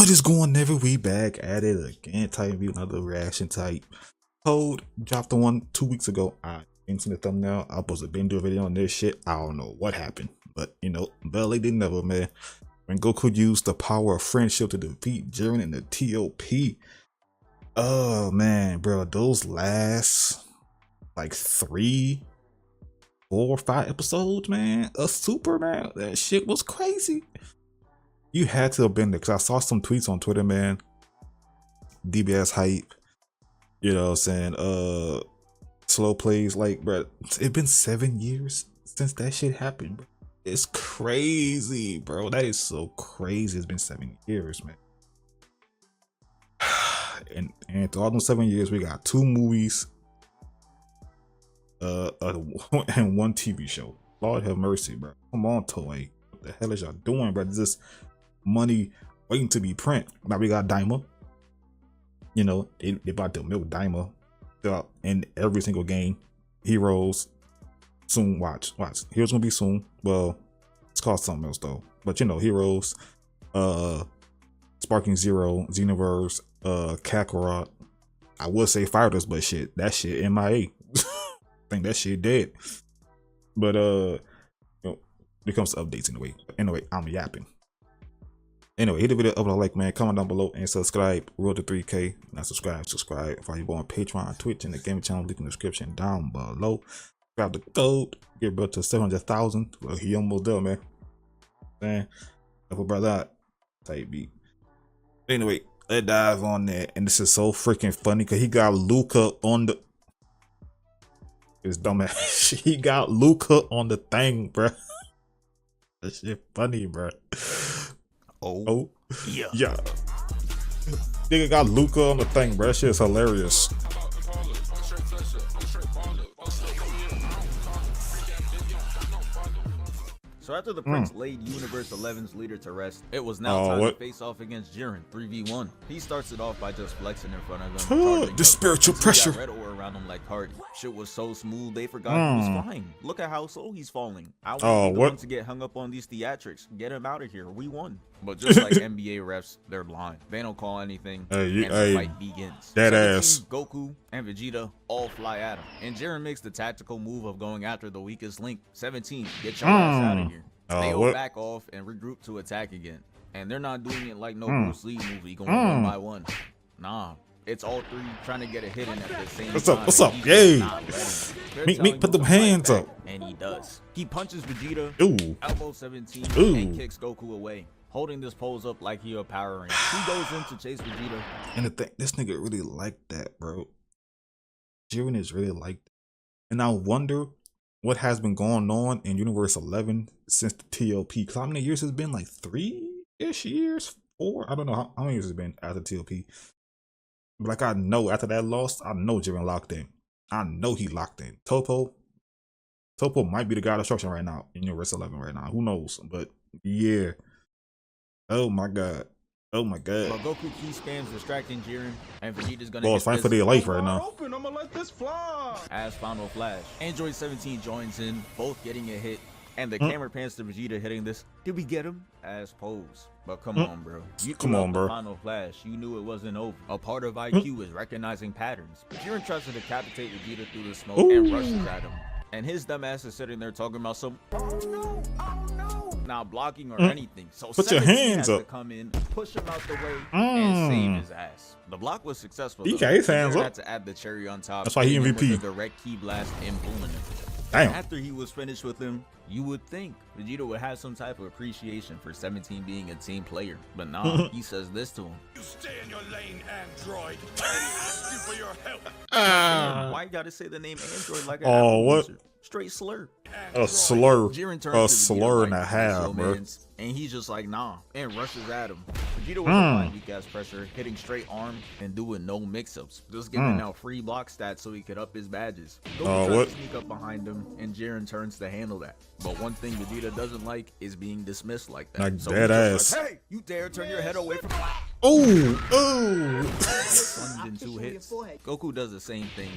What is going on, every we back at it again, type review, another reaction type. Code dropped the one 2 weeks ago. I didn't see the thumbnail. I was supposed to been do a video on this shit. I don't know what happened, but you know, better late than never, man. When Goku used the power of friendship to defeat Jiren and the T.O.P. Oh man, bro, those last like 3, 4, 5 episodes, man, of Super, man, that shit was crazy. You had to have been there, because I saw some tweets on Twitter, man. DBS hype, you know what I'm saying? Slow plays, like, bro, it's been 7 years since that shit happened, bro. It's crazy, bro. That is so crazy. It's been 7 years, man. And through all those 7 years, we got 2 movies, and 1 TV show. Lord have mercy, bro. Come on, Toei. What the hell is y'all doing, bro? This money waiting to be print. Now we got Daima. You know, they about to milk Daima in every single game. Heroes soon. Watch. Heroes gonna be soon. Well, it's called something else though. But you know, Heroes, Sparking Zero, Xenoverse, Kakarot. I would say Fighters, but shit, that shit MIA. I think that shit dead. But you know, it comes to updates anyway. I'm yapping. Anyway, hit the video up with a like, man. Comment down below and subscribe. Road to 3K. Not subscribe. Follow you on Patreon, Twitch, and the gaming channel. Link in the description down below. Grab the code. Get bro to 700,000. Well, he almost there, man. Man, that's what brother out. Type beat. Anyway, let's dive on there. And this is so freaking funny because he got Luca on the. His dumbass. He got Luca on the thing, bro. That shit funny, bro. Oh yeah. Nigga got Luca on the thing, bro. That shit is hilarious. So after the Prince laid Universe 11's leader to rest, it was now time to face off against Jiren 3v1. He starts it off by just flexing in front of him. The spiritual pressure. Red aura around him like party. Shit was so smooth they forgot he was flying. Look at how slow he's falling. I want the one to get hung up on these theatrics. Get him out of here. We won. But just like NBA refs, they're blind. They don't call anything, and the fight begins. That ass. Goku and Vegeta all fly at him, and Jiren makes the tactical move of going after the weakest link. 17, get your ass out of here. They all back off and regroup to attack again, and they're not doing it like no Bruce Lee movie, going one by one. Nah, it's all 3 trying to get a hit in at the same time. What's up? Yay! Meet, put them hands up. And he does. He punches Vegeta, elbow 17, and kicks Goku away, holding this pose up like he a Power Ranger. He goes in to chase Vegeta. And the thing, this nigga really like that, bro. Jiren is really like that. And I wonder what has been going on in Universe 11 since the T.O.P. Because how many years has it been? Like 3-ish years? 4? I don't know how many years it's been after T.O.P. But like I know after that loss, I know Jiren locked in. I know he locked in. Topo might be the guy of destruction right now in Universe 11 right now. Who knows? But yeah. Oh my god. Oh my god. But Goku key spams distracting Jiren, and Vegeta's gonna it's fighting for their life right now. I'm gonna let this fly. As Final Flash, Android 17 joins in, both getting a hit, and the camera pans to Vegeta hitting this. Did we get him? As pose. But come on, bro. You Final Flash, you knew it wasn't over. A part of IQ is recognizing patterns. Jiren tries to decapitate Vegeta through the smoke and rushes at him. And his dumbass is sitting there talking about some not blocking or anything. So put your hands up. To come in, push him out the way, and save his ass. The block was successful. He got his hands up. Had to add the cherry on top. That's why he MVP. The direct key blast implemented. Damn. After he was finished with him, you would think Vegeta would have some type of appreciation for 17 being a team player, but nah, he says this to him. You stay in your lane, Android. Ask you for your help. Why you gotta say the name Android like a what? Straight slur. A slur. A slur and a half, bro. And he's just like, nah, and rushes at him. Vegeta was applying weak ass pressure, hitting straight arm and doing no mix-ups. Just giving out free block stats so he could up his badges. Goku tries to sneak up behind him, and Jiren turns to handle that. But one thing Vegeta doesn't like is being dismissed like that. Like so dead ass. Like, hey, you dare turn your head away from me? In 2 hits. Goku does the same thing.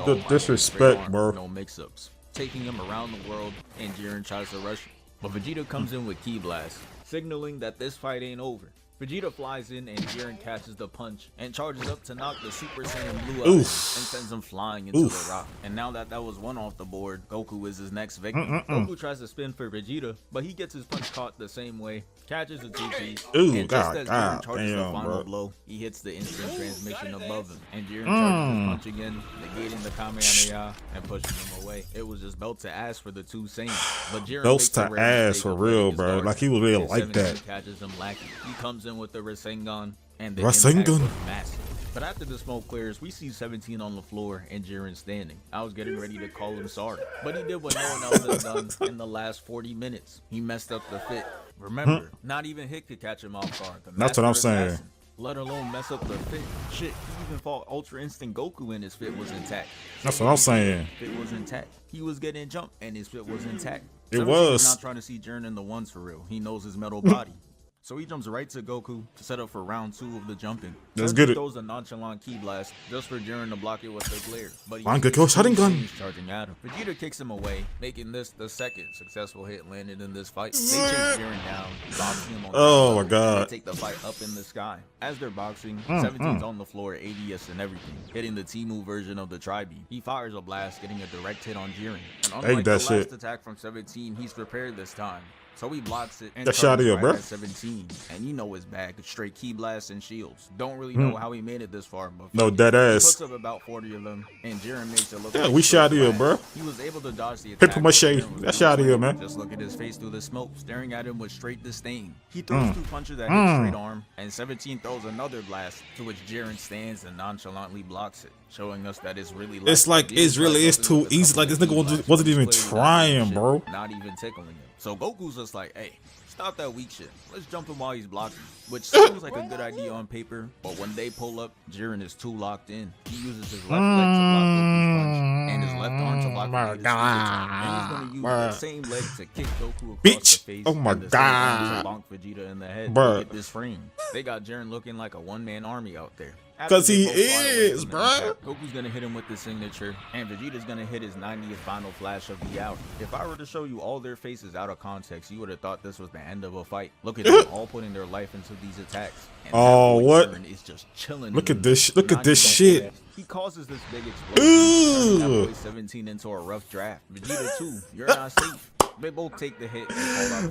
The disrespect, bro. No mix-ups. Taking him around the world, and Jiren tries to rush him. But Vegeta comes in with Ki Blast, signaling that this fight ain't over. Vegeta flies in and Jiren catches the punch and charges up to knock the Super Saiyan Blue out and sends him flying into the rock. And now that was one off the board, Goku is his next victim. Goku tries to spin for Vegeta, but he gets his punch caught the same way, catches a 2-piece, and just as Jiren charges the final blow, he hits the instant transmission above him. And Jiren charges his punch again, negating the Kamehameha and pushing him away. It was just belt to ass for the two Saiyans. But Jiren belts to ass for real, bro. Like he was really like that. Catches him lacking. He comes in with the Rasengan, and the impact was massive. But after the smoke clears, we see 17 on the floor and Jiren standing. I was getting ready to call him sorry, but he did what no one else has done in the last 40 minutes. He messed up the fit. Remember, not even Hit could catch him off guard. That's what I'm saying. Let alone mess up the fit. Shit, he even fought Ultra Instinct Goku and his fit was intact. That's what I'm saying. Fit was intact. He was getting jumped and his fit was intact. It was. Not trying to see Jiren in the ones for real. He knows his metal body. So he jumps right to Goku to set up for round 2 of the jumping. Let's get it. He throws a nonchalant ki blast just for Jiren to block it with the glare. But he's charging at him. Vegeta kicks him away, making this the second successful hit landed in this fight. They chase Jiren down, boxing him on my god. They take the fight up in the sky. As they're boxing, 17's on the floor, ADS and everything, hitting the T-move version of the Tri-Beam. He fires a blast, getting a direct hit on Jiren. And unlike the last attack from 17, he's prepared this time. So he blocks it and that shot here, bro. 17, and you know his bag, straight ki blasts and shields. Don't really know how he made it this far, but no dead ass. He puts up about 40 of them, and Jiren makes it look. Yeah, we shot here, bro. He was able to dodge the attack. Paper mache. That shot here, man. Just look at his face through the smoke, staring at him with straight disdain. He throws 2 punches at his straight arm, and 17 throws another blast, to which Jiren stands and nonchalantly blocks it, showing us that it's really. It's like it really is too easy. Like this nigga wasn't even trying, bro. Not even tickling him. So Goku's just like, hey, stop that weak shit. Let's jump him while he's blocking. Which sounds like a good idea on paper, but when they pull up, Jiren is too locked in. He uses his left leg to block Goku's punch, and his left arm to block Vegeta's and he's gonna use the same leg to kick Goku across the face. Oh my god. Bonk Vegeta in the head to get this frame. They got Jiren looking like a one-man army out there. Cause he is, bro. Goku's gonna hit him with the signature, and Vegeta's gonna hit his 90th final flash of the hour. If I were to show you all their faces out of context, you would have thought this was the end of a fight. Look at them all putting their life into these attacks. And what? Is just chilling. Look at this. Look at this shit. He causes this big explosion. That boy 17 into a rough draft. Vegeta too. You're not safe. They both take the hit.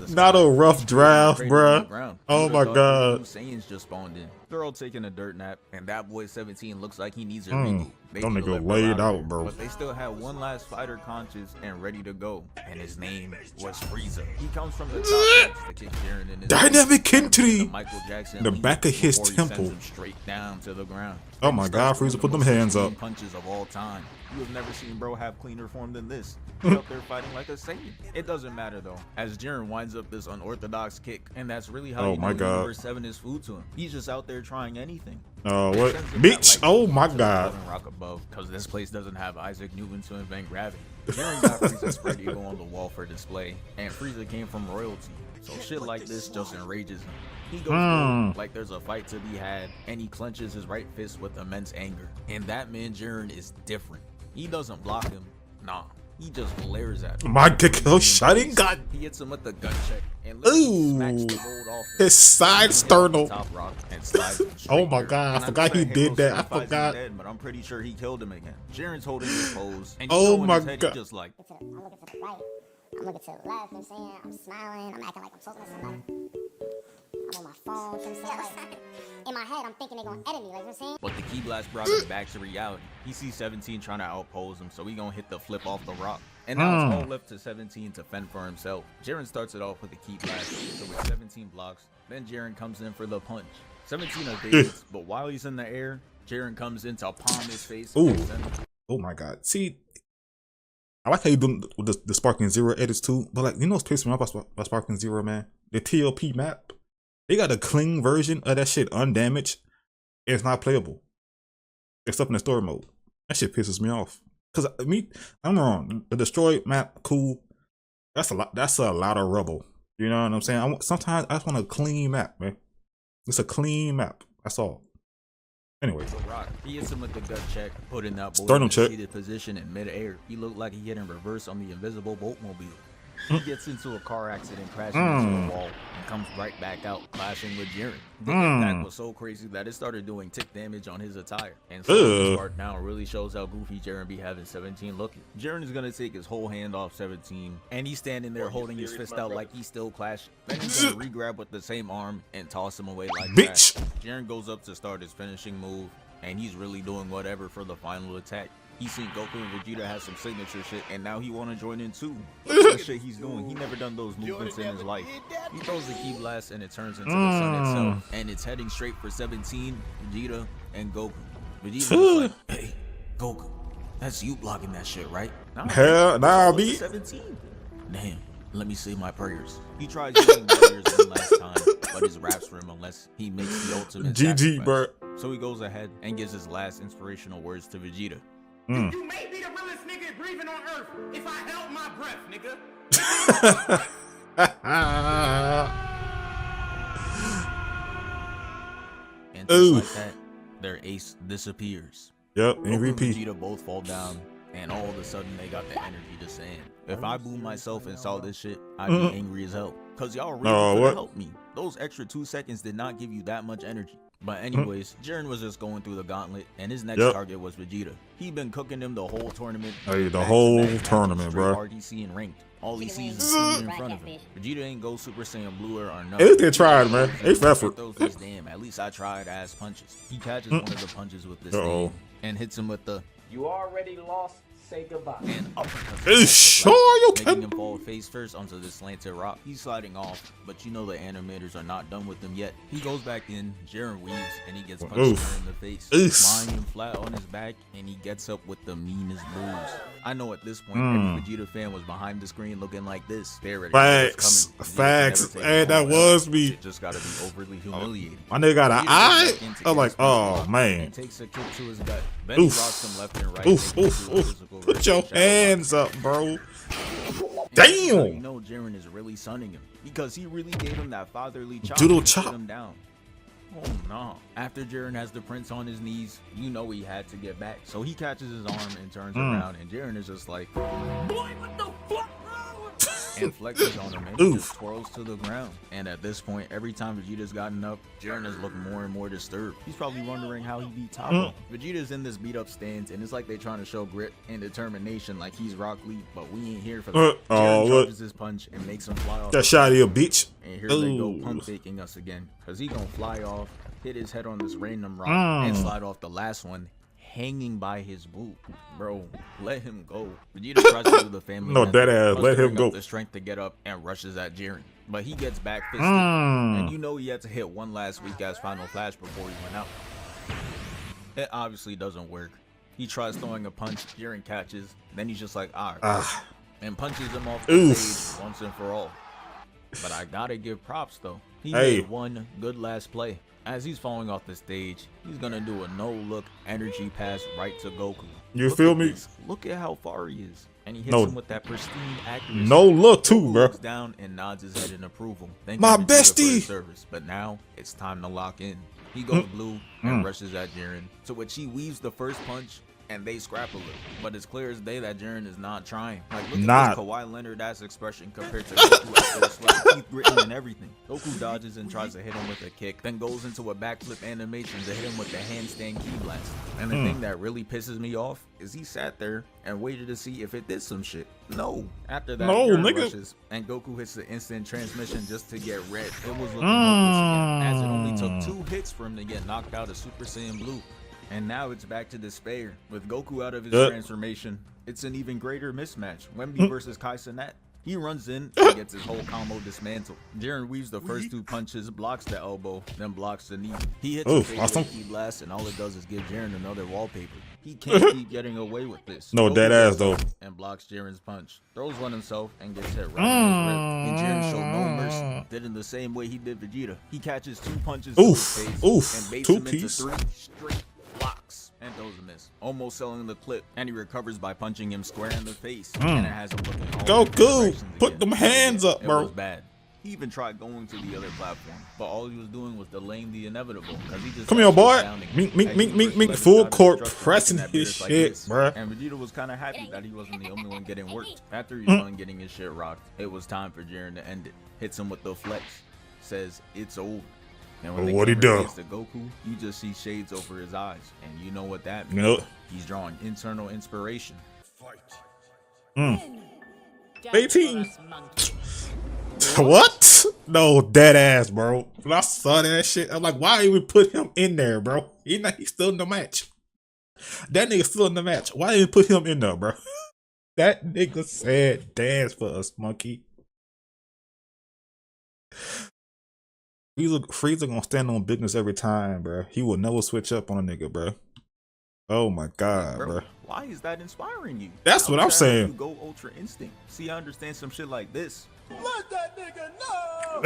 Not a rough draft, bruh. Oh my god. Saiyans just spawned in. They're all taking a dirt nap, and that boy 17 looks like he needs a reboot. Don't nigga laid out, bro. But they still had one last fighter conscious and ready to go, and his name was Frieza. He comes from the top to kick Jiren in his dynamic entry. Michael Jackson, the back of his temple, straight down to the ground. Oh my god, Frieza, put them hands up. Punches of all time. You have never seen bro have cleaner form than this. He's up there fighting like a Saiyan. It doesn't matter though, as Jiren winds up this unorthodox kick, and that's really how Universe 7 is food to him. He's just out there trying anything. What? Bitch! Oh my god. Rock above, because this place doesn't have Isaac Newton to invent gravity. Jiren got Frieza's spread eagle on the wall for display, and Frieza came from royalty, so shit like this just enrages him. He goes like there's a fight to be had, and he clenches his right fist with immense anger. And that man Jiren is different. He doesn't block him, nah. He just glares at him. My Gekko shotting gun. He hits him with the gun check and smacks the gold off his side sternal. Top rock and slides him oh my god, I forgot he did that. I forgot. Dead, but I'm pretty sure he killed him again. Jiren's holding his pose, and oh my god, just like I'm looking to the right, I'm looking to the left. You know what I'm saying? I'm smiling. I'm acting like I'm talking to somebody. I'm on my phone. You know what I'm saying? Like, in my head, I'm thinking they're gonna edit me. Like, you know what I'm saying? But the ki blast brought him back to reality. He sees 17 trying to outpose him, so he gonna hit the flip off the rock. And now it's all left to 17 to fend for himself. Jiren starts it off with a ki blast, so with 17 blocks, then Jiren comes in for the punch. 17 evades, but while he's in the air, Jiren comes in to palm his face. Oh my god. See, I like how you do the Sparking Zero edits too, but like, you know what's pissing me off about Sparking Zero, man? The T.O.P map. They got a clean version of that shit undamaged. It's not playable. It's up in the story mode. That shit pisses me off. Cause I'm wrong. The destroyed map, cool. That's a lot. That's a lot of rubble. You know what I'm saying? Sometimes I just want a clean map, man. It's a clean map. That's all. Anyway, he hits him with the gut check, putting that boy in a seated position in midair. He looked like he hit in reverse on the invisible boat mobile. He gets into a car accident, crashing into a wall, and comes right back out, clashing with Jiren. The impact was so crazy that it started doing tick damage on his attire. And so this part now really shows how goofy Jiren be having 17 looking. Jiren is gonna take his whole hand off 17, and he's standing there holding his fist out like he's still clashing. Then he's gonna re-grab with the same arm and toss him away like that. Jiren goes up to start his finishing move, and he's really doing whatever for the final attack. He's seen Goku and Vegeta have some signature shit, and now he want to join in too. That's the shit he's doing. He never done those movements in his life. He throws the key blast, and it turns into the sun itself, and it's heading straight for 17, Vegeta, and Goku. Vegeta's like, hey, Goku, that's you blocking that shit, right? Hell, nah, B. 17. Damn, let me say my prayers. He tries using warriors one last time, but his raps for him unless he makes the ultimate GG, bro. So he goes ahead and gives his last inspirational words to Vegeta. You may be the realest nigga breathing on earth if I held my breath, nigga. And just like that, their ace disappears. Yep, Goku and MVP. Vegeta both fall down, and all of a sudden they got the energy to sand. If I boomed myself and saw this shit, I'd be angry as hell. Cause y'all really could've helped me. Those extra 2 seconds did not give you that much energy. But anyways, Jiren was just going through the gauntlet, and his next target was Vegeta. He'd been cooking him the whole tournament. Hey, the whole tournament, bro. RDC and ranked. All he sees is food in front of him. Vegeta ain't go Super Saiyan Blue or nothing. At least they tried, man. They effort. Damn, at least I tried ass punches. He catches one of the punches with this thing and hits him with the "You already lost, say goodbye." And making him fall face first onto the slanted rock. He's sliding off, but you know the animators are not done with him yet. He goes back in, Jiren weaves, and he gets punched in the face, lying him flat on his back, and he gets up with the meanest bruise. I know at this point, every Vegeta fan was behind the screen looking like this. Facts, and that was me. It just gotta be overly humiliating. My nigga got an eye. I'm like, oh man. And takes a kick to his gut. Then he rocks him left and right. Put your hands up, bro. Damn. You know Jiren is really sunning him because he really gave him that fatherly chop Doodle to chop. put him down. Oh no. After Jiren has the prince on his knees, you know he had to get back. So he catches his arm and turns around, and Jiren is just like, boy, what the fuck? And flexes on him, and he just twirls to the ground. And at this point, every time Vegeta's gotten up, Jiren is looking more and more disturbed. He's probably wondering how he beat T.O.P. Vegeta's in this beat up stance, and it's like they're trying to show grit and determination like he's Rock Lee, but we ain't here for that. Jiren charges his punch and makes him fly off. That shot here, bitch. And here they go pump faking us again, because he gonna fly off, hit his head on this random rock, and slide off the last one, hanging by his boot. Bro, let him go. Vegeta tries to do the family no, that ass, let him go. The strength to get up and rushes at Jiren, but he gets back fisted, and you know he had to hit one last weak ass final flash before he went out. It obviously doesn't work. He tries throwing a punch, Jiren catches, then he's just like, alright, and punches him off the stage once and for all. But I gotta give props though. He made one good last play. As he's falling off the stage, he's gonna do a no-look energy pass right to Goku. You feel me? Look at how far he is. And he hits him with that pristine accuracy. No look too, bro. Looks down and nods his head in approval. Thank my you bestie. Service. But now it's time to lock in. He goes blue and rushes at Jiren, to which he weaves the first punch, and they scrap a little. But it's clear as day that Jiren is not trying. Like, look at this Kawhi Leonard-ass expression compared to Goku after the sweat, teeth gritting and everything. Goku dodges and tries to hit him with a kick, then goes into a backflip animation to hit him with the handstand key blast. And the thing that really pisses me off is he sat there and waited to see if it did some shit. No. After that, Jiren rushes, and Goku hits the instant transmission just to get red. It was looking hopeless again, as it only took 2 hits for him to get knocked out of Super Saiyan Blue. And now it's back to despair. With Goku out of his transformation, it's an even greater mismatch. Wemby versus Kai Cenat. He runs in and gets his whole combo dismantled. Jiren weaves the first 2 punches, blocks the elbow, then blocks the knee. He hits a key blast, and all it does is give Jiren another wallpaper. He can't keep getting away with this. No, dead ass though. And blocks Jiren's punch. Throws one himself and gets hit right in his rib. And Jiren showed no mercy. Did in the same way he did Vegeta. He catches 2 punches to his face and baits him into 3 straight blocks and throws a miss, almost selling the clip, and he recovers by punching him square in the face, and it has him looking Goku, put them hands up, bro. It was bad. He even tried going to the other platform, but all he was doing was delaying the inevitable. He just come here, boy. Mink, full court pressing his shit, bruh. And Vegeta was kind of happy that he wasn't the only one getting worked. After he's done getting his shit rocked, it was time for Jiren to end it. Hits him with the flex, says it's over. And when what he do? To Goku, you just see shades over his eyes, and you know what that means. He's drawing internal inspiration. 18. What? No, dead ass, bro. When I saw that shit, I'm like, why even put him in there, bro? He's still in the match. That nigga still in the match. Why even put him in there, bro? That nigga said dance for us, monkey. Frieza gonna stand on business every time, bro. He will never switch up on a nigga, bro. Oh my god, bro. Why is that inspiring you? That's what I'm saying. You go Ultra Instinct. See, I understand some shit like this. Let that nigga know.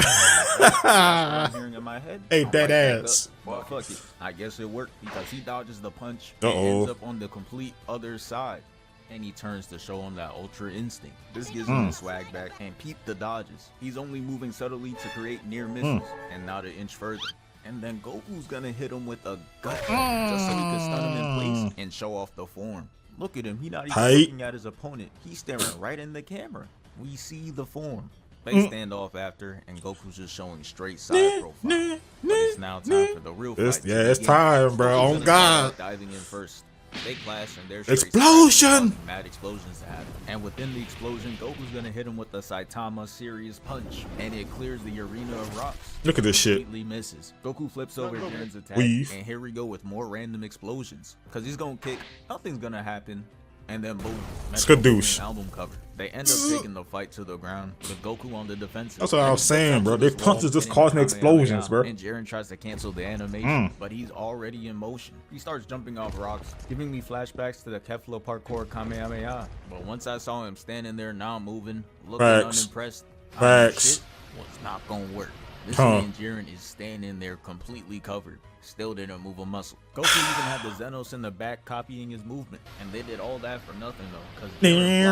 I'm hearing in my head. Hey, dead ass. But fuck it. I guess it worked because he dodges the punch and ends up on the complete other side. And he turns to show him that Ultra Instinct. This gives him the swag back, and peep the dodges. He's only moving subtly to create near misses and not an inch further. And then Goku's gonna hit him with a gut just so he can stun him in place and show off the form. Look at him, he not even looking at his opponent. He's staring right in the camera. We see the form. They stand off after, and Goku's just showing straight side profile. But it's now time for the real fight. Yeah, it's time, bro. Oh god. Diving in first. They clash and there's explosion. Mad explosions happen. And within the explosion, Goku's gonna hit him with the Saitama Series punch, and it clears the arena of rocks. Look at this shit. Completely misses. Goku flips over Jiren's attack, and here we go with more random explosions. Cause he's gonna kick, nothing's gonna happen, and then boom. Skadoosh. Album cover. They end up taking the fight to the ground with Goku on the defensive. That's what I was saying, bro. They punches just causing explosions, bro. And Jiren tries to cancel the animation, but he's already in motion. He starts jumping off rocks, giving me flashbacks to the Kefla parkour Kamehameha. But once I saw him standing there, now moving, looking unimpressed, Facts. Was not gonna work. This man Jiren is standing there completely covered. Still didn't move a muscle. Goku even had the Xenos in the back copying his movement, and they did all that for nothing though, because he's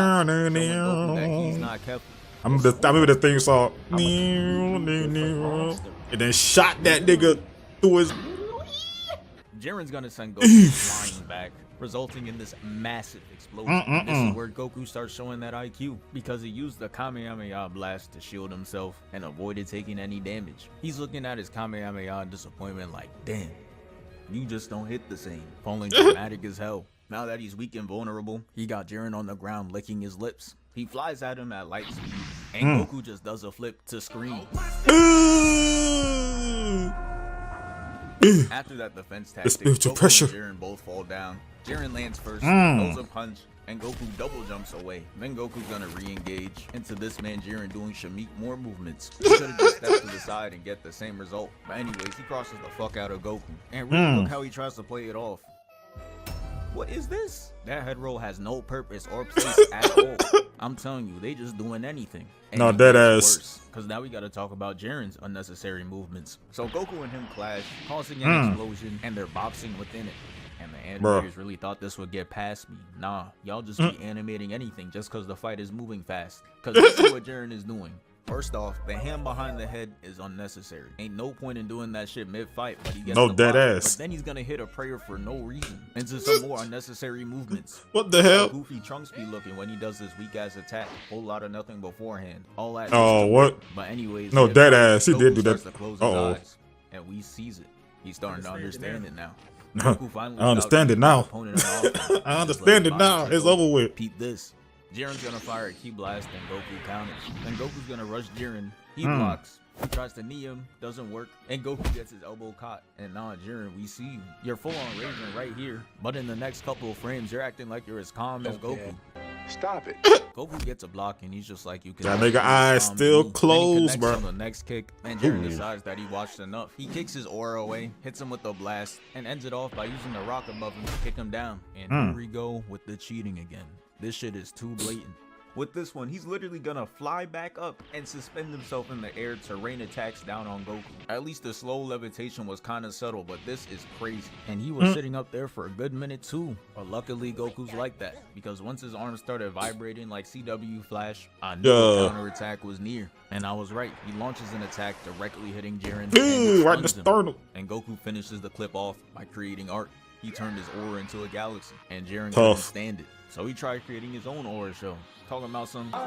not Kefla. I remember the thing song. And then shot that nigga through his. Jiren's gonna send Goku flying back, resulting in this massive explosion. This is where Goku starts showing that IQ, because he used the Kamehameha blast to shield himself and avoided taking any damage. He's looking at his Kamehameha in disappointment like, damn, you just don't hit the same. Falling dramatic as hell. Now that he's weak and vulnerable, he got Jiren on the ground licking his lips. He flies at him at light speed, and Goku just does a flip to scream. After that defense tactic, Goku pressure. and Jiren both fall down. Jiren lands first, throws a punch, and Goku double jumps away. Then Goku's gonna re-engage into this man Jiren doing Shamik more movements. He could've just stepped to the side and get the same result. But anyways, he crosses the fuck out of Goku. And really look how he tries to play it off. What is this? That head roll has no purpose or place at all. I'm telling you, they just doing anything. And no, dead ass. Because now we got to talk about Jiren's unnecessary movements. So Goku and him clash, causing an explosion, and they're boxing within it. And the animators really thought this would get past me. Nah, y'all just be animating anything just because the fight is moving fast. Because this is what Jiren is doing. First off, the hand behind the head is unnecessary. Ain't no point in doing that shit mid-fight, but he gets no the dead block. ass. But then he's gonna hit a prayer for no reason into some more unnecessary movements. What the hell? Goofy Trunks be looking when he does this weak ass attack. Whole lot of nothing beforehand. All that. Oh, what? But anyways, no dead ass. He did do that. Eyes, and we sees it. He's starting to understand it now. I understand it now. I understand it now. It's over with. Pete this. Jiren's gonna fire a Ki Blast and Goku counters. Then Goku's gonna rush Jiren. He blocks. He tries to knee him, doesn't work, and Goku gets his elbow caught. And now, Jiren, we see you. You're full on raging right here, but in the next couple of frames, you're acting like you're as calm as Goku. Stop it. Goku gets a block, and he's just like, you can. That nigga eyes still closed, bro. On the next kick, and Jiren decides that he watched enough. He kicks his aura away, hits him with a blast, and ends it off by using the rock above him to kick him down. And here we go with the cheating again. This shit is too blatant. With this one, he's literally gonna fly back up and suspend himself in the air to rain attacks down on Goku. At least the slow levitation was kind of subtle, but this is crazy. And he was sitting up there for a good minute too. But luckily Goku's like that, because once his arms started vibrating like CW Flash, I knew a counterattack was near. And I was right. He launches an attack directly hitting Jiren right in the sternum. And Goku finishes the clip off by creating art. He turned his aura into a galaxy, and Jiren couldn't stand it. So he tried creating his own aura show, talking about some. No,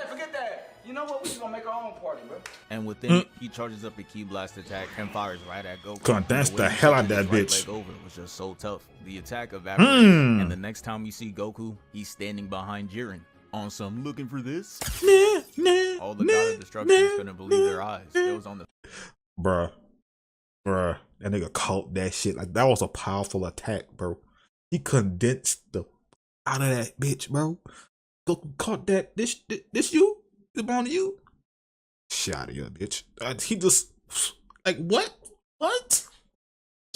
forget that. You know what? We just gonna make our own party, bro. And within it, he charges up a Ki Blast attack and fires right at Goku. Condense the hell out of that bitch. Leg over was just so tough. The attack evaporates, and the next time you see Goku, he's standing behind Jiren on some looking for this. All the God of Destruction couldn't believe their eyes. It was on the. Bruh, that nigga caught that shit. Like, that was a powerful attack, bro. He condensed the out of that bitch, bro. Goku caught that. This you? It belong to you? Shit out of here, bitch. He just, like, what? What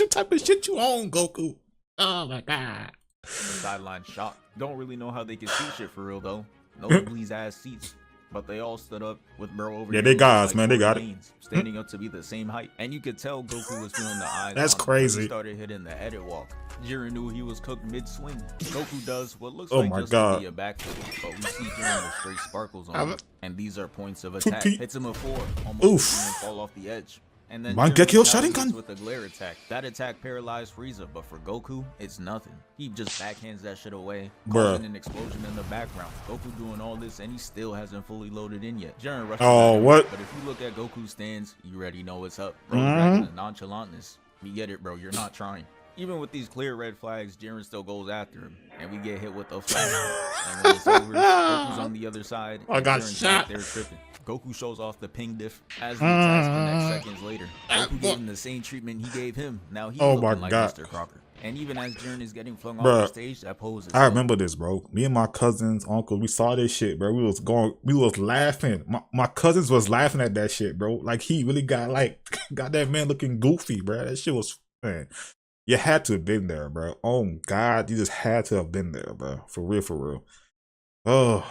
type of shit you on, Goku? Oh my god. The sideline shocked. Don't really know how they can see shit for real though. Nobody's ass seats. But they all stood up with bro over. Yeah, they got us, man. They got it. Standing up to be the same height. And you could tell Goku was feeling the eyes. That's crazy. He started hitting the edit walk. Jiren knew he was cooked mid-swing. Goku does what looks oh like my just god. a backflip. But we see Jiren with straight sparkles on him. And these are points of attack. Hits him a 4. Almost making him fall off the edge. And then Mangekyo Sharingan with a glare attack. That attack paralyzed Frieza, but for Goku, it's nothing. He just backhands that shit away, causing an explosion in the background. Goku doing all this, and he still hasn't fully loaded in yet. Jiren rushes what? But if you look at Goku's stance, you already know what's up. Bro, the nonchalantness. We get it, bro. You're not trying. Even with these clear red flags, Jiren still goes after him, and we get hit with a flash. And when it's over, Goku's on the other side. I got Jiren's shot. There tripping. Goku shows off the ping diff as the attacks connect seconds later. Goku gave him the same treatment he gave him. Now he's looking like Mr. Crocker. And even as Jiren is getting flung off the stage, that pose is I remember this, bro. Me and my cousins, uncles, we saw this shit, bro. We was laughing. My cousins was laughing at that shit, bro. Like, he really got that man looking goofy, bro. That shit was, man. You had to have been there, bro. Oh God, you just had to have been there, bro. For real. Oh.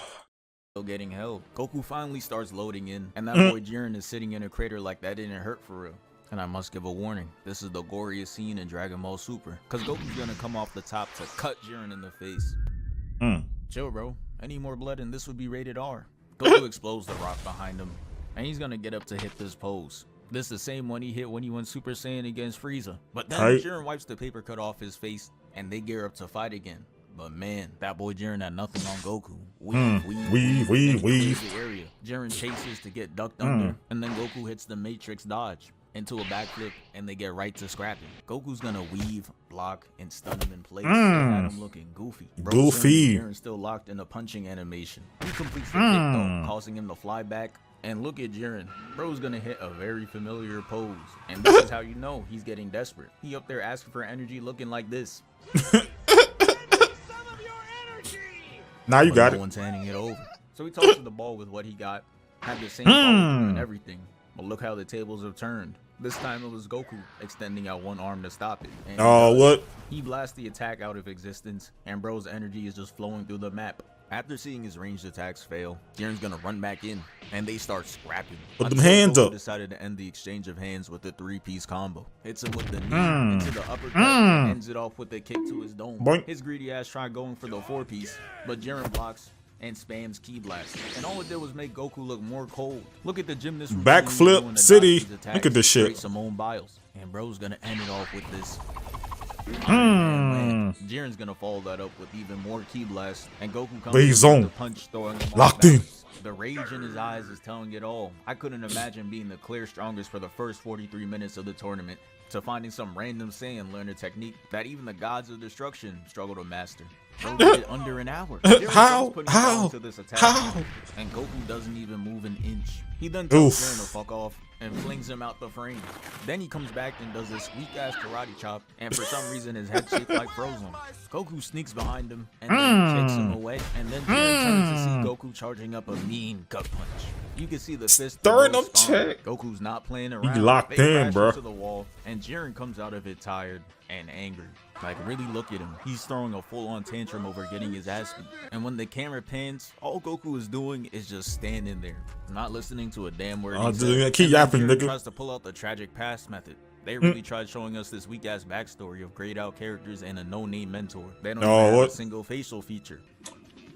Still getting held. Goku finally starts loading in, and that boy Jiren is sitting in a crater like that didn't hurt for real. And I must give a warning. This is the goriest scene in Dragon Ball Super, cause Goku's gonna come off the top to cut Jiren in the face. Chill, bro. Any more blood and this would be rated R. Goku explodes the rock behind him, and he's gonna get up to hit this pose. This is the same one he hit when he went Super Saiyan against Frieza. But then Jiren wipes the paper cut off his face, and they gear up to fight again. But man, that boy Jiren had nothing on Goku. Weave. The area. Jiren chases to get ducked under, and then Goku hits the Matrix dodge into a backflip, and they get right to scrapping. Goku's gonna weave, block, and stun him in place. They had him looking goofy. Jiren still locked in a punching animation. He completes the kick though, causing him to fly back. And look at Jiren. Bro's gonna hit a very familiar pose. And this is how you know he's getting desperate. He up there asking for energy looking like this. Now you got it. No one's handing it over. So he tosses the ball with what he got. Had the same follow-through and everything. But look how the tables have turned. This time it was Goku extending out one arm to stop it. And what? He blasts the attack out of existence, and bro's energy is just flowing through the map. After seeing his ranged attacks fail, Jiren's gonna run back in, and they start scrapping. Put them hands Goku up. Decided to end the exchange of hands with a 3-piece combo. Hits him with the knee into the uppercut, and ends it off with a kick to his dome. Boink. His greedy ass tried going for the 4-piece, but Jiren blocks and spams Ki Blast, and all it did was make Goku look more cold. Look at the gymnast backflip city. Look at this shit. Simone Biles, and bro's gonna end it off with this. Jiren's gonna follow that up with even more Ki Blast, and Goku comes with the punch, throwing him locked in. The rage in his eyes is telling it all. I couldn't imagine being the clear strongest for the first 43 minutes of the tournament, to finding some random Saiyan learn a technique that even the gods of destruction struggle to master. Bro did it under an hour. How? And Goku doesn't even move an inch. He then tells Jiren to fuck off and flings him out the frame. Then he comes back and does this weak ass karate chop, and for some reason his head shaped like Frozen. Goku sneaks behind him and then kicks him away, and then Jiren turns to see Goku charging up a mean gut punch. You can see the fist stirring up check. Goku's not playing around. He locked in, bro. To the wall, and Jiren comes out of it tired and angry. Like, really look at him. He's throwing a full-on tantrum over getting his ass beat. And when the camera pans, all Goku is doing is just standing there, not listening to a damn word. Keep yapping, nigga. Tries to pull out the tragic past method. They really tried showing us this weak-ass backstory of grayed-out characters and a no-name mentor. They don't even have a single facial feature.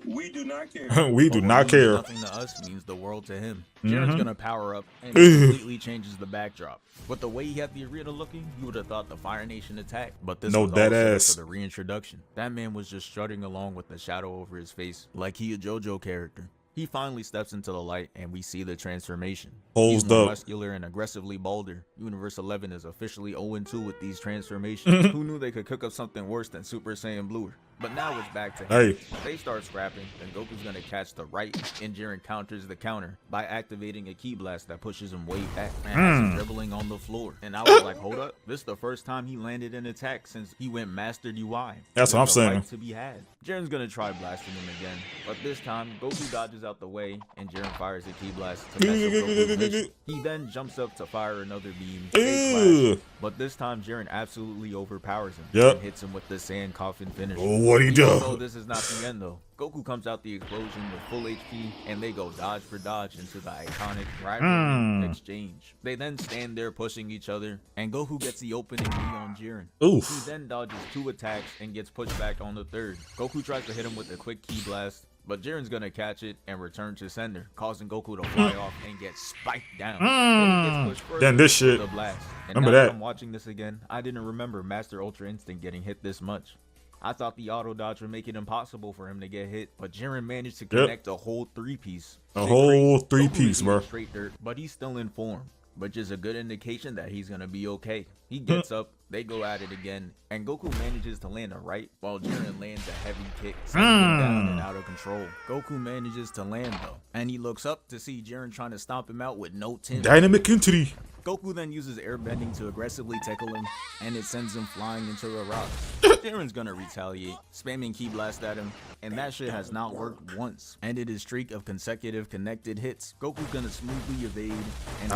We do not care. We do not care. Nothing to us means the world to him. Jiren's gonna power up and it completely changes the backdrop. But the way he had the arena looking, you would have thought the Fire Nation attacked. But this was all set for the reintroduction. That man was just strutting along with the shadow over his face, like he a JoJo character. He finally steps into the light and we see the transformation. He's more muscular and aggressively bolder. Universe 11 is officially 0-2 with these transformations. Who knew they could cook up something worse than Super Saiyan Blue? But now it's back to him. They start scrapping, and Goku's gonna catch the right, and Jiren counters the counter by activating a ki blast that pushes him way back and has him dribbling on the floor. And I was like, hold up, this is the first time he landed an attack since he went Mastered UI. That's what I'm saying. To be had. Jiren's gonna try blasting him again, but this time Goku dodges out the way, and Jiren fires a ki blast to mess up Goku's mission. He then jumps up to fire another beam, but this time Jiren absolutely overpowers him and hits him with the sand coffin finisher. What he do? No, this is not the end though. Goku comes out the explosion with full HP, and they go dodge for dodge into the iconic rivalry exchange. They then stand there pushing each other, and Goku gets the opening knee on Jiren. He then dodges 2 attacks and gets pushed back on the 3rd. Goku tries to hit him with a quick ki blast, but Jiren's gonna catch it and return to sender, causing Goku to fly off and get spiked down. Then he gets pushed then this shit. The blast. And remember now that. I'm watching this again. I didn't remember Master Ultra Instinct getting hit this much. I thought the auto dodge would make it impossible for him to get hit, but Jiren managed to connect a whole 3-piece. A whole 3-piece, bro. Straight dirt, but he's still in form, which is a good indication that he's gonna be okay. He gets up, they go at it again, and Goku manages to land a right, while Jiren lands a heavy kick, sending him down and out of control. Goku manages to land though, and he looks up to see Jiren trying to stomp him out with no timber. Dynamic entity. Goku then uses airbending to aggressively tackle him, and it sends him flying into a rock. Jiren's gonna retaliate, spamming ki blast at him, and that shit has not worked once. Ended his streak of consecutive connected hits. Goku's gonna smoothly evade and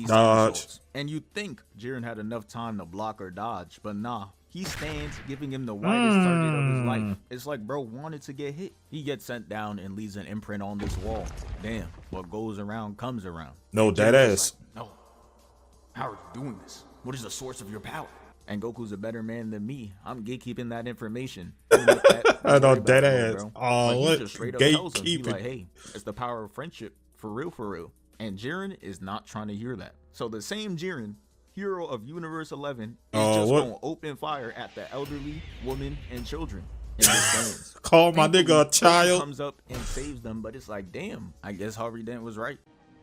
dodge. And you'd think Jiren had enough time to block or dodge, but nah. He stands, giving him the widest target of his life. It's like bro wanted to get hit. He gets sent down and leaves an imprint on this wall. Damn, what goes around comes around. No, dead ass. Like, no. How are you doing this? What is the source of your power? And Goku's a better man than me. I'm gatekeeping that information. I know, dead ass. Oh, what? Gatekeeping. Like, hey, it's the power of friendship. For real, for real. And Jiren is not trying to hear that. So the same Jiren, hero of Universe 11, is just going to open fire at the elderly, women, and children in the stands. Call my nigga a child. Comes up and saves them, but it's like, damn, I guess Harvey Dent was right.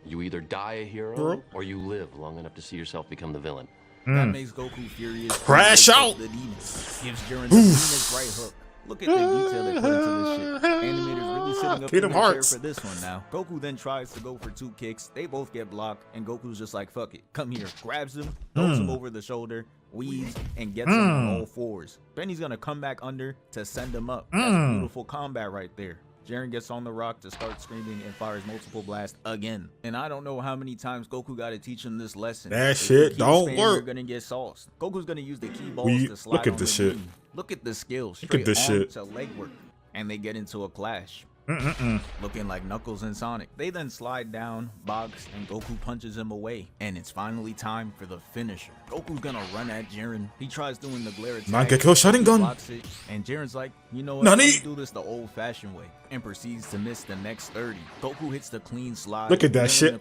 You either die a hero or you live long enough to see yourself become the villain. That makes Goku furious. Crash out! The demon. Gives Jiren the meanest right hook. Look at the detail they put into this shit. Animators really sitting up in their chair for this one now. Goku then tries to go for 2 kicks. They both get blocked, and Goku's just like, fuck it. Come here. Grabs him, throws him over the shoulder, weaves, and gets him on all 4s. Then he's gonna come back under to send him up. That's beautiful combat right there. Jiren gets on the rock to start screaming and fires multiple blasts again. And I don't know how many times Goku got to teach him this lesson. That shit don't work. You're gonna get sauced. Goku's gonna use the key balls to slide. Look at this shit. Look at the skills. Look at this shit. To leg work, and they get into a clash. Looking like Knuckles and Sonic. They then slide down, box, and Goku punches him away. And it's finally time for the finisher. Goku's gonna run at Jiren. He tries doing the glare attack. Blocks it, and Jiren's like, you know what? Let's do this the old-fashioned way. And proceeds to miss the next 30. Goku hits the clean slide. Look at that shit.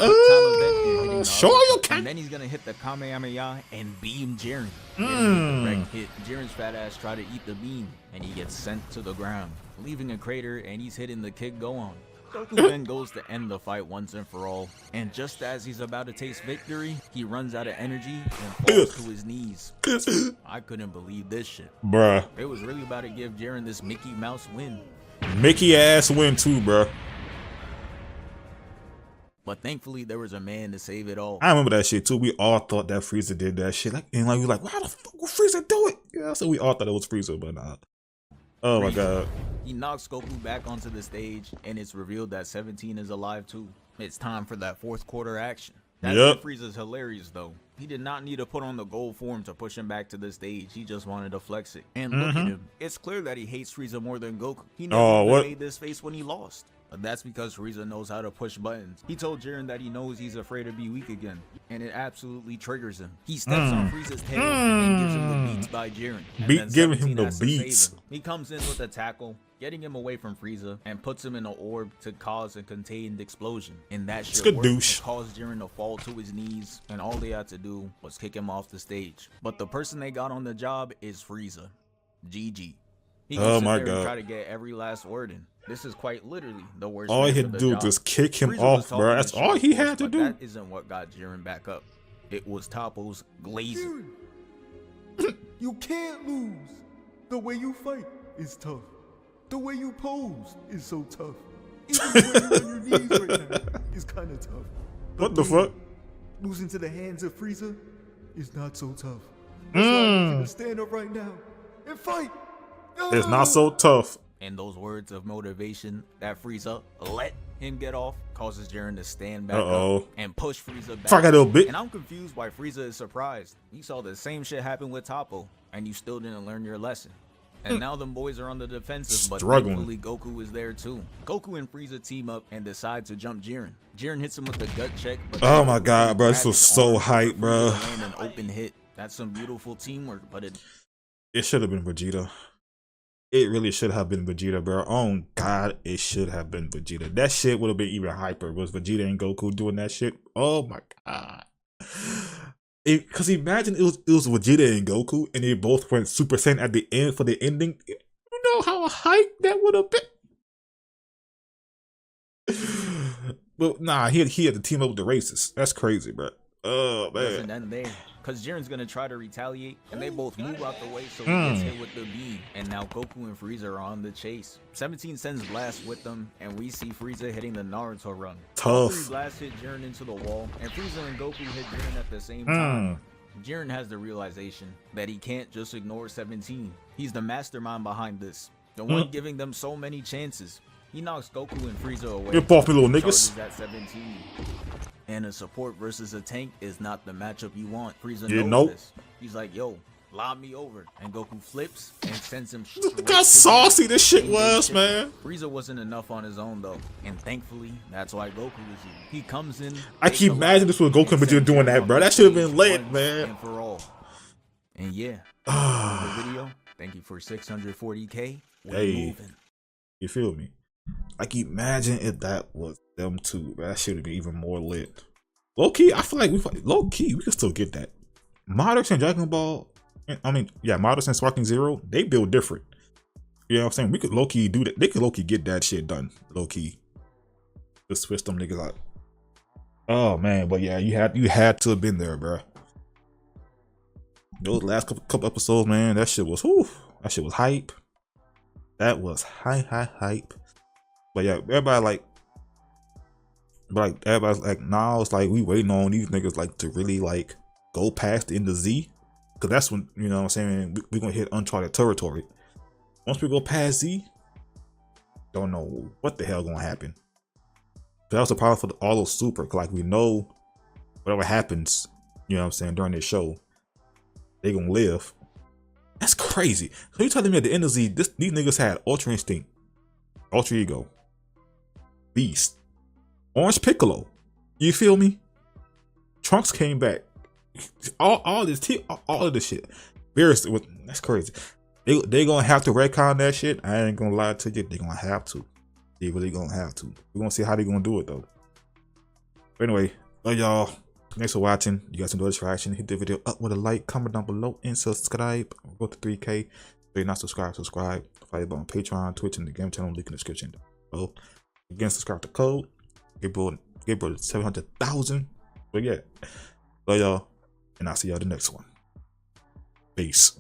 Sure you can. And then he's gonna hit the Kamehameha and beam Jiren. Direct hit. Jiren's fat ass try to eat the beam, and he gets sent to the ground, leaving a crater, and he's hitting the kick go on. Goku then goes to end the fight once and for all, and just as he's about to taste victory, he runs out of energy and falls to his knees. I couldn't believe this shit. Bruh. It was really about to give Jiren this Mickey Mouse win. Mickey ass win too, bruh. But thankfully, there was a man to save it all. I remember that shit too. We all thought that Frieza did that shit. Like, and like we were like, why the fuck would Frieza do it? Yeah, so we all thought it was Frieza, but nah. Oh my god. He knocks Goku back onto the stage, and it's revealed that 17 is alive too. It's time for that fourth quarter action. That Frieza's hilarious though. He did not need to put on the gold form to push him back to the stage. He just wanted to flex it. And look at him. It's clear that he hates Frieza more than Goku. He never made this face when he lost. But that's because Frieza knows how to push buttons. He told Jiren that he knows he's afraid to be weak again, and it absolutely triggers him. He steps on Frieza's tail and gives him the beats by Jiren. Giving him the beats. He comes in with a tackle, getting him away from Frieza, and puts him in an orb to cause a contained explosion. And that shit caused Jiren to fall to his knees, and all they had to do was kick him off the stage. But the person they got on the job is Frieza. GG. He can sit there and try to get every last word in. This is quite literally the worst. All he had to do was just kick him off, bro. That's all he had to do. That isn't what got Jiren back up. It was Toppo's glazing. You can't lose. The way you fight is tough. The way you pose is so tough. Even the way you're on your knees right now is kind of tough. What the fuck? Losing to the hands of Frieza is not so tough. That's why I need you to stand up right now and fight. It's not so tough. And those words of motivation that Frieza let him get off causes Jiren to stand back up and push Frieza back. Fuck a little bit. And I'm confused why Frieza is surprised. You saw the same shit happen with Toppo, and you still didn't learn your lesson. And now them boys are on the defensive, but thankfully Goku is there too. Goku and Frieza team up and decide to jump Jiren. Jiren hits him with the gut check. But oh my god, bro, this was so hype, bro. Land an open hit. That's some beautiful teamwork, but it should have been Vegeta. It really should have been Vegeta, bro. Oh god, it should have been Vegeta. That shit would have been even hyper. Was Vegeta and Goku doing that shit? Oh my god. Because imagine it was Vegeta and Goku, and they both went Super Saiyan at the end for the ending. You know how hype that would have been. But nah, he had to team up with the racists. That's crazy, bro. Oh man. Doesn't end there. Because Jiren's gonna try to retaliate, and they both move out the way, so he gets hit with the beam. And now Goku and Frieza are on the chase. 17 sends Blast with them, and we see Frieza hitting the Naruto run. Tough. Blast hit Jiren into the wall, and Frieza and Goku hit Jiren at the same time. Jiren has the realization that he can't just ignore 17. He's the mastermind behind this, the one giving them so many chances. He knocks Goku and Frieza away. Get off me, little niggas. At 17. And a support versus a tank is not the matchup you want. Frieza knows this. He's like, yo, lob me over. And Goku flips and sends him straight. Look how saucy this shit was, man. Frieza wasn't enough on his own, though. And thankfully, that's why Goku is here. He comes in. I keep imagining this with Goku and Vegeta doing that, bro. That should have been lit, man. And for all. And yeah, the video. Thank you for 640K. Hey, you feel me? Like, imagine if that was them two. That should have been even more lit. Low key, I feel like we can still get that. Madara and Dragon Ball, I mean, yeah, Madara and Sparking Zero, they build different. You know what I'm saying? We could low key do that. They could low key get that shit done. Low key, just switch them niggas out. Oh man, but yeah, you had to have been there, bro. Those last couple episodes, man, that shit was that shit was hype. That was hype. But yeah, everybody's like, now it's like we waiting on these niggas like to really like go past the end of Z, because that's when, you know what I'm saying, we're gonna hit uncharted territory. Once we go past Z, don't know what the hell gonna happen. That was the problem for all those Super, like we know whatever happens, you know what I'm saying, during this show, they gonna live. That's crazy. So you telling me at the end of Z, these niggas had Ultra Instinct, Ultra Ego, Beast, Orange Piccolo, you feel me? Trunks came back. All of this shit. That's crazy. They gonna have to retcon that shit. I ain't gonna lie to you. They gonna have to. They really gonna have to. We're gonna see how they gonna do it though. But anyway, love y'all. Thanks for watching. You guys enjoyed this reaction. Hit the video up with a like, comment down below, and subscribe. Go to 3K. If you're not subscribed, subscribe. Follow on Patreon, Twitch, and the game channel link in the description down below. Again, subscribe to Code. Get bro 700,000. But yeah, love y'all, and I'll see y'all the next one. Peace.